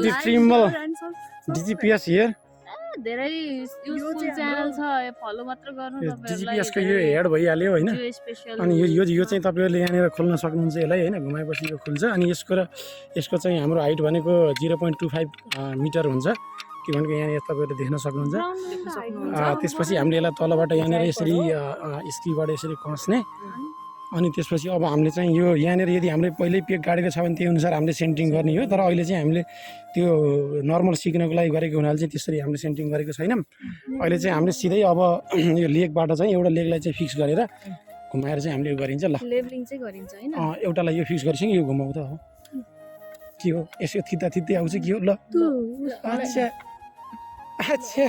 it is Trimble DGPS here. धेरै useful channel छ follow मात्र गर्नु तपाईहरुलाई DGPS को यो हेड भइहाल्यो हैन geospatial अनि यो चाहिँ तपाईहरुले यहाँनिर खोल्न सक्नुहुन्छ यसलाई हैन घुमाएपछि यो खुल्छ अनि यसको चाहिँ हाम्रो हाइट भनेको 0.25 मिटर हुन्छ के भनेको यहाँनिर तपाईहरुले देख्न सक्नुहुन्छ त्यसपछि हामीले यसलाई तलबाट यहाँनिर यसरी स्किबाट यसरी कस्ने अनि त्यसपछि अब हामीले चाहिँ यो यहाँनिर यदि हामीले पहिल्यै पेक गाडेको छ भने त्यही अनुसार हामीले सेन्टिङ गर्ने हो तर अहिले चाहिँ हामीले त्यो नर्मल सिक्नको लागि गरेको हुनाले चाहिँ त्यसरी हामीले सेन्टिङ गरेको छैनौँ अहिले चाहिँ हामीले सिधै अब यो लेगबाट चाहिँ एउटा लेगलाई चाहिँ फिक्स गरेर घुमाएर चाहिँ हामीले यो गरिन्छ ल लेभलिङ चाहिँ गरिन्छ हैन एउटालाई यो फिक्स गरिसक्यो यो घुमाउँदा हो के हो यसो थित्दा थित्दै आउँछ के हो ल अच्छा अच्छा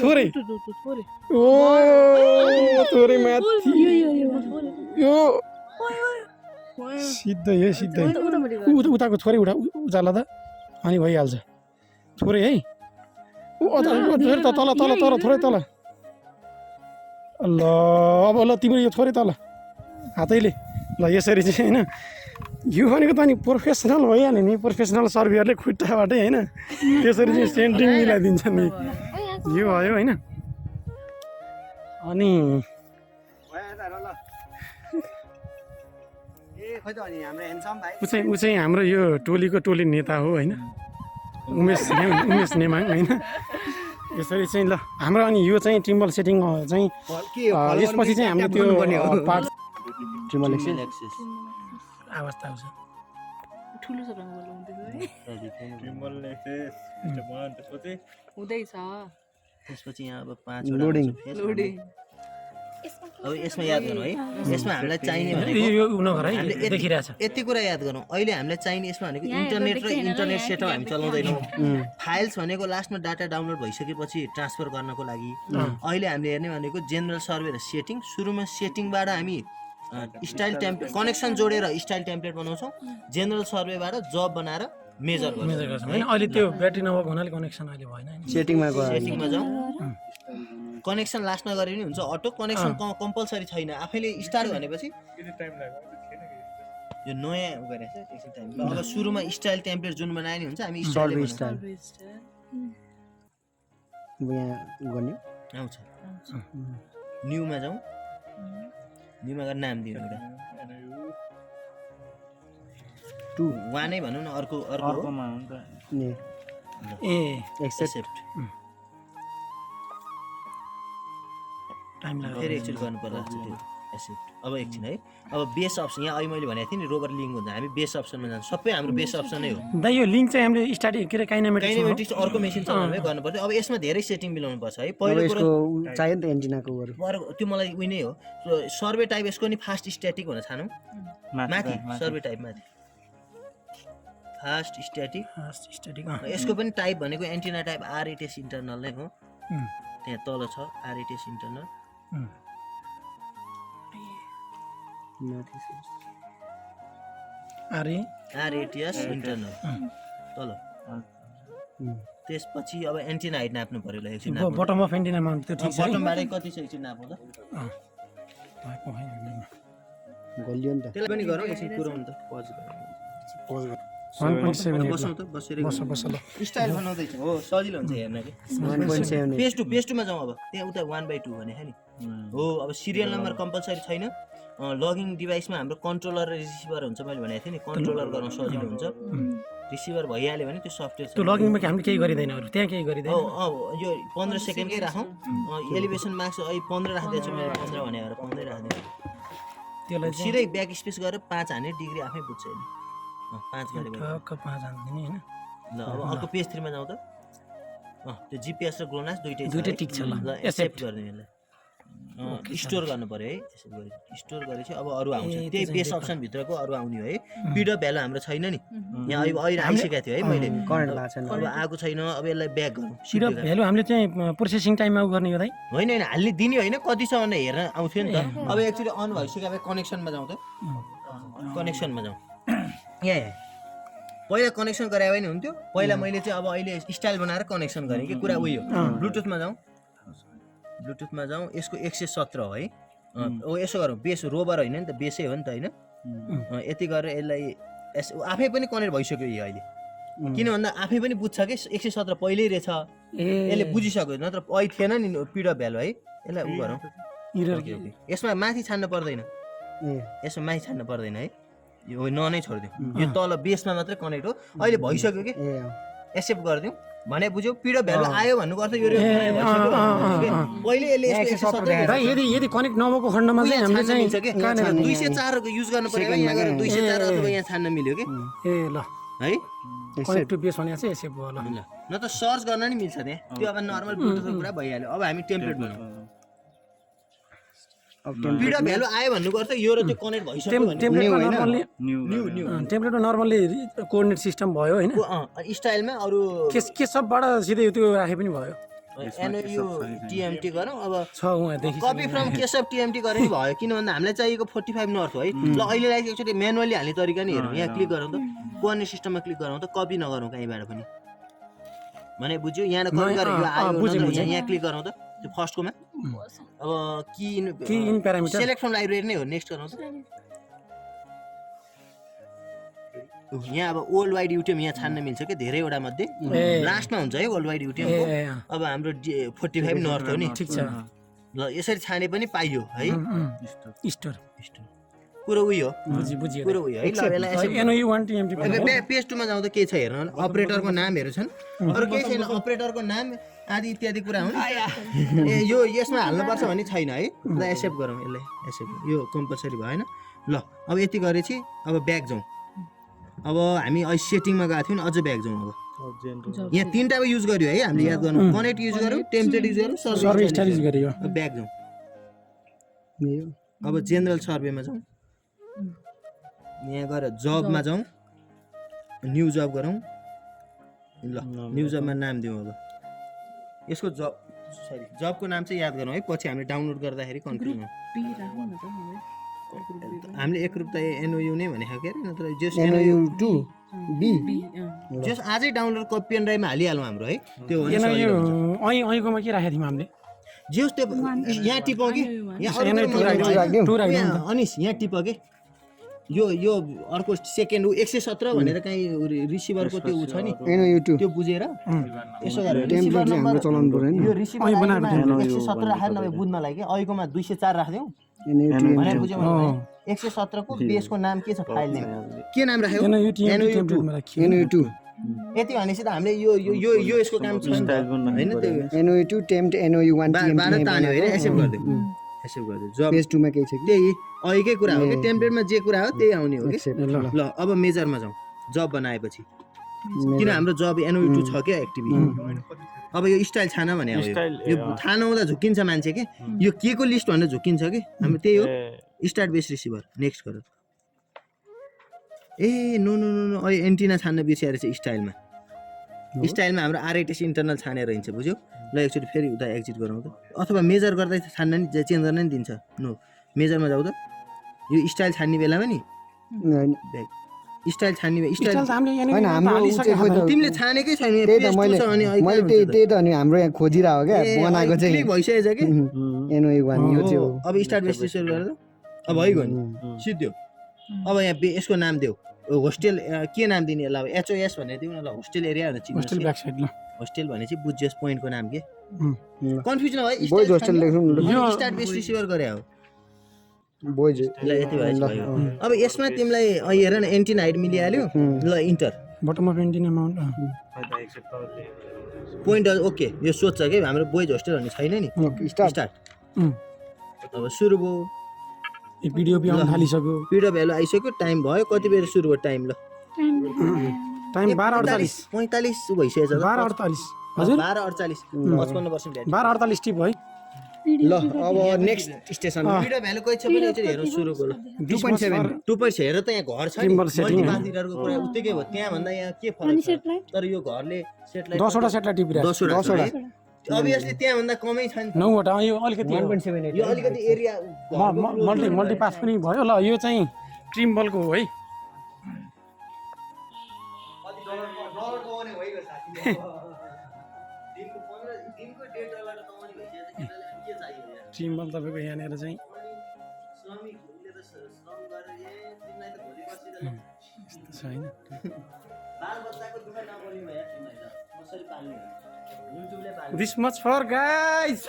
थोरै ओ थोरै माथि यो सिधै है सिधै उताको थोरै उचाला त अनि भइहाल्छ थोरै है थोरै त तल तल तल थोरै तल ल अब ल तिम्रो यो थोरै तल हातैले ल यसरी चाहिँ होइन यो भनेको त अनि प्रोफेसनल भइहाल्यो नि प्रोफेसनल सर्भेयरले खुट्टाबाटै होइन त्यसरी चाहिँ सेन्टिङ मिलाइदिन्छ नि यो भयो होइन अनि ऊ चाहिँ हाम्रो यो टोली नेता हो होइन उमेश नेमाङ होइन यसरी चाहिँ ल हाम्रो अनि यो चाहिँ ट्रिम्बल सेटिङ चाहिँ यसपछि चाहिँ हामीले त्यो पार्ट ट्रिम्बल एक्सेस आवाज त आउँछ ठुलो छ रङ ट्रिम्बल एक्सेस हुँदैछ त्यसपछि यहाँ अब 5 वटा लोडिङ अब यसमा याद गर्नु है यसमा हामीलाई चाहिने भनेको यो नगर है देखिरहेछ यति कुरा याद गर्नु अहिले हामीलाई चाहिने यसमा भनेको इन्टरनेट र इन्टरनेट सेटअप हामी चलाउँदैनौँ फाइल्स भनेको लास्टमा डाटा डाउनलोड भइसकेपछि ट्रान्सफर गर्नको लागि अहिले हामीले हेर्ने भनेको जेनरल सर्भे र सेटिङ सुरुमा सेटिङबाट हामी स्टाइल टेम्प्लेट कनेक्सन जोडेर स्टाइल टेम्प्लेट बनाउँछौँ जेनरल सर्वेबाट जब बनाएर मेजर गर्छौँ हैन अहिले त्यो ब्याट्री नभएको हुनाले कनेक्सन अहिले भएन हैन सेटिङमा जाउँ कनेक्सन लास्टमा गरे पनि हुन्छ अटो कनेक्सन कम्पलसरी छैन आफैले स्टार्ट भनेपछि यो नयाँ गरेछ एकछिन टाइम अब सुरुमा स्टाइल टेम्प्लेट जुन बनाए नि हुन्छ हामी स्टाइल यहाँ गर्ने आउँछ न्यूमा जाउँ न्यूमा गरेर नाम दिनु एउटा 2 1 नै भनौँ न अर्कोमा हुन्छ नि एक्सेप्ट टाइम लाग्यो फेरि एकचोटि गर्नु पर्ला त्यो एक्सेप्ट अब एकछिन है अब बेस अप्सन यहाँ अहिले मैले भनेको थिएँ नि रोबर लिङ्क हुन्छ हामी बेस अप्सनमा जान्छौँ सबै हाम्रो बेस अप्सन नै हो दाइ यो लिङ्क चाहिँ हामीले स्टार्टिङ के काइनेमेटिक्स अर्को मेसिन चलाउनुमै गर्नुपर्छ अब यसमा धेरै सेटिङ मिलाउनु पर्छ है पहिलो कुरा चाहियो नि त एन्टिनाको त्यो मलाई उयो नै हो सर्वे टाइप यसको नि फास्ट स्ट्याटिक हुन छानौँ माथि सर्वे टाइप माथि फास्ट स्ट्याटिक यसको पनि टाइप भनेको एन्टिना टाइप आरएटिएस इन्टरनल नै हो त्यहाँ तल छ आरएटिएस इन्टरनल आरएटिएस इन्टरनल तल त्यसपछि अब एन्टिना हाइट नाप्नु पर्यो ल एकछिन बटम अफ एन्टिनामा त्यो ठीक छ बटमबाटै कति छ एकछिन नापौ त गलियो नि त त्यसलाई पनि गरौँ एकछिन कुराउनु त पज गरौँ 1.7 बसौँ त बसेर बस ल स्टाइल बनाउँदैछ हो सजिलो हुन्छ हेर्न कि 1.7 पेज टु जाउँ अब त्यहाँ उता 1/2 भने नि हो अब सिरियल नम्बर कम्पलसरी छैन लगिङ डिभाइसमा हाम्रो कन्ट्रोलर र रिसिभर हुन्छ मैले भनेको थिएँ नि कन्ट्रोलर गर्न सजिलो हुन्छ रिसिभर भइहाल्यो भने त्यो सफ्टवेयर त्यो लगिङमा हामीले केही गरिदैन अरु त्यहाँ केही गरिदैन यो 15 सेकेन्डकै राखौँ एलिभेसन मार्क्स अहिले 15 राख्दैछु मैले 15 भनेर 15 राख्दै त्यसलाई सिधै ब्याक स्पेस गरेर 5 हाने डिग्री आफै बुझ्छ नि 5 गरे टक्क 5 हान्दिने हैन ल अब अर्को पेज 3 मा जाउँ त त्यो जीपीएस र ग्लोनास दुईटै ठीक छ ल एक्सेप्ट गर्ने यसलाई स्टोर गर्नु पर्यो है यसो गरी स्टोर गरेपछि अब अरु आउँछ त्यही बेस अप्सन भित्रको अरु आउने हो है पिडब्ल्यू भ्यालु हाम्रो छैन नि यहाँ अहिले आइसकेको थियो है मैले करेन्ट भएको छैन अब आएको छैन अब यसलाई ब्याक गरौँ पिडब्ल्यू भ्यालु हामीले चाहिँ प्रोसेसिङ टाइममा गर्ने हो दाइ होइन हाल्ने दिने होइन कति छ भनेर हेर्न आउँथ्यो नि त अब एक्चुअली अन भइसक्यो कनेक्सनमा जाउँ त कनेक्सनमा जाउँ यहाँ पहिला कनेक्सन गरे पनि हुन्थ्यो पहिला मैले चाहिँ अब अहिले स्टाइल बनाएर कनेक्सन गरेँ कि कुरा उयो ब्लुटुथमा जाउँ यसको 117 हो है यसो गरौँ बेस रोबर होइन नि त बेसै हो नि त होइन यति गरेर यसलाई आफै पनि कनेक्ट भइसक्यो यो अहिले किन भन्दा आफै पनि बुझ्छ कि 117 पहिल्यै रहेछ यसले बुझिसक्यो नत्र अहिले थिएन नि पिड अफ भ्यालु है यसलाई उ गरौँ यसमा माथि छान्न पर्दैन यसमा माथि छान्न पर्दैन है यो नै छोडिदिउँ यो तल बेसमा मात्रै कनेक्ट हो अहिले भइसक्यो कि एक्सेप्ट गरिदिउँ भने बुझ्यौ पिड अफ भ्यालु आयो भन्नुको अर्थ यो पहिले यसले भाइ यदि कनेक्ट नभएको खण्डमा चाहिँ हामीले चाहिँ 204 युज गर्नु पर्यो यहाँ गएर 204 अथवा यहाँ छान्न मिल्यो कि ए ल है कनेक्ट टु बेस भने चाहिँ एक्सेप्ट भयो ल न त सर्च गर्न नि मिल्छ त्यहाँ त्यो अब नर्मल ब्लुटुथको कुरा भइहाल्यो अब हामी टेम्प्लेट बनाउँ पिड अफ भ्यालु आयो भन्नुको अर्थ यो र त्यो कनेक्ट भइसक्यो टेम्प्लेटमा नर्मल्ली कोअर्डिनेट सिस्टम भयो होइन स्टाइलमा अरू के सबबाट सिधै त्यो राखे पनि भयो एनओयू टिएमटी गरौँ अब छ उहाँदेखि कपी फ्रम केशव टिएमटी गरे नि भयो किन भन्दा हामीलाई चाहिएको 45 नर्थ हो है ल अहिलेलाई एकचोटि म्यानुअली हाल्ने तरिका नि हेरौँ यहाँ क्लिक गरौँ त कोअर्डिनेट सिस्टममा क्लिक गरौँ त कपी नगरौँ कहीँबाट पनि भने बुझ्यो यहाँ कपी गरेर यो आयो यहाँ क्लिक गरौँ त त्यो फर्स्टकोमा अब की in parameter select from library नै हो नेक्स्ट गरौँ त यहाँ अब वर्ल्ड वाइड युटिएम यहाँ छान्न मिल्छ कि धेरैवटा मध्ये लास्टमा हुन्छ है वर्ल्ड वाइड युटिएम अब हाम्रो 45 नर्थ हो नि ठिक छ ल यसरी छाने पनि पाइयो है स्टोर कुरो उयो बुझियो कुरो उयो है ल यसलाई एनओयू 1 टिएमटी पेज 2 मा जाउँदा के छ हेर्नु अपरेटरको नामहरु छन् अरु केही छैन अपरेटरको नाम आदि इत्यादि कुरा हुन् ए यो यसमा हाल्नु पर्छ भन्ने छैन है ल एक्सेप्ट गरौँ यसलाई एक्सेप्ट यो कम्पल्सरी भएन ल अब यति गरेपछि अब ब्याक जाउँ अब हामी अहिले सेटिङमा गएको थियौँ अझ ब्याक जाउँ अब यहाँ तीनटा युज गर्यो है हामीले याद गर्नु कनेक्ट युज गर्यौ टेम्प्लेट युज गर्यौ सर्भर स्टाइल युज गर्यो ब्याक जाउँ अब जेनरल सर्वेमा जाउँ यहाँ गएर जबमा जाउँ न्यू जब गरौँ ल न्यू जबमा नाम दिउँ अब यसको जबको नाम चाहिँ याद गरौँ है पछि हामीले डाउनलोड गर्दाखेरि कन्फ्युज नहोस् हामीले एकरूपता एनओयू नै भनेको के नत्र जस एनओयू 2 बी जस आजै डाउनलोड कपी पेन ड्राइभमा हालिहालौँ हाम्रो है त्यो एनओयू अहीँकोमा के राखेको थियौँ हामीले जस त्यो यहाँ टिपौँ कि यहाँ अनिस यहाँ टिप के यो अर्को सेकेन्ड 117 भनेर कहीँ रिसिभरको त्यो छ नि एनओयू 2 त्यो बुझेर यसो गरेर टेम्प्लेट हाम्रो चलाउनु पर्यो नि यो रिसिभर 117 राखेर नभए बुझ्नलाई के अहिलेकोमा 204 राख्दिउँ भने बुझ्यौ 117 को बेसको नाम के छ फाइल नेम के नाम राख्यौ एनओयू टेम्प्लेटमा राखियो एनओयू 2 यति भनेपछि त हामीले यो यो यो यसको काम छ हैन त्यो एनओयू 2 टेम्प्ट एनओयू 1 टिएमटी तान्यो हैन एक्सेप्ट गर्दिउ एक्सेप्ट गर्दिउ जब पेज 2 मा के छ कि त्यही अहिलेकै कुरा हो कि टेम्प्लेटमा जे कुरा हो त्यही आउने हो कि ल अब मेजरमा जाउँ जब बनाएपछि किन हाम्रो जब एनओयू 2 छ के एक्टिभिटी अब यो स्टाइल छान भने हो यो थाहा नहुँदा झुकिन्छ मान्छे के यो के को लिस्ट भनेर झुकिन्छ कि हाम्रो त्यही हो स्टार्ट बेस रिसिभर नेक्स्ट गरौँ ए नो नो नो नो अहिले एन्टिना छान्न बिर्सिएर चाहिँ स्टाइलमा हाम्रो आरएटिएस इन्टरनल छानेर रहन्छ बुझ्यौ ल एकचोटि फेरि उता एक्जिट गरौँ त अथवा मेजर गर्दै छान्न नि चेन्ज गर्न नि दिन्छ नो मेजरमा जाऊ त यो स्टाइल छान्ने बेलामा नि स्टाइल छान्ने स्टाइल हैन हाम्रो तिमीले छानेकै छैन त्यही त मैले त्यही त अनि हाम्रो यहाँ खोजिरा हो क्या बनाएको चाहिँ क्लिक भइसकेछ कि एनओयू 1 यो चाहिँ हो अब स्टार्ट बेस रिसिभर गरेर अब भइगयो नि सिद्धो अब यहाँ यसको नाम देऊ होस्टेल के नाम दिने यसलाई अब एचओएस भनेर दिउँ न ल होस्टेल एरिया भनेर चिन्नु होस्टेल ब्याक साइड ल होस्टेल भनेपछि बुझ्योस् पोइन्टको नाम के कन्फ्युज नभए बोयज होस्टेल लेख्नु यो स्टार्ट बेस रिसिभर गरे हो बोयज ल यति भयो अब यसमा तिमीलाई हेर न एन्टिना हाइट मिलिहाल्यो ल enter bottom of antenna mount point okay यो सोध्छ कि हाम्रो बोयज होस्टेल भन्ने छैन नि स्टार्ट अब सुरु भयो भिडियो पनि आउन थालिसक्यो पिडअप भ्यालु आइसक्यो टाइम भयो कति बेर सुरु भयो टाइम ल टाइम 12:48 45 भइसकेछ 12:48 हजुर 12:48 55% 12:48 टिप है ल अब नेक्स्ट स्टेसन पिडअप भ्यालु कति छ पनि एकचोटि हेरौँ सुरु गरौँ 2.7 हेर त यहाँ घर छ नि मल्टिपाथिरहरुको कुरा उत्तिकै हो त्यहाँ भन्दा यहाँ के फरक छ तर यो घरले सेटलाइट 10 वटा सेटलाइट टिपिरहेको 10 वटा अभियसली त्यहाँ भन्दा कमै छ नि 9 वटा यो अलिकति 1.78 यो अलिकति एरिया मल्टी पास पनि भयो ल यो चाहिँ ट्रिम्बलको हो है ट्रिम्बल तपाईँको यहाँनिर चाहिँ यस्तो छ होइन बालबच्चाको दुःख नगरी भए कसरी पाल्ने युट्युबले पाल्ने दिस मच फर गाइज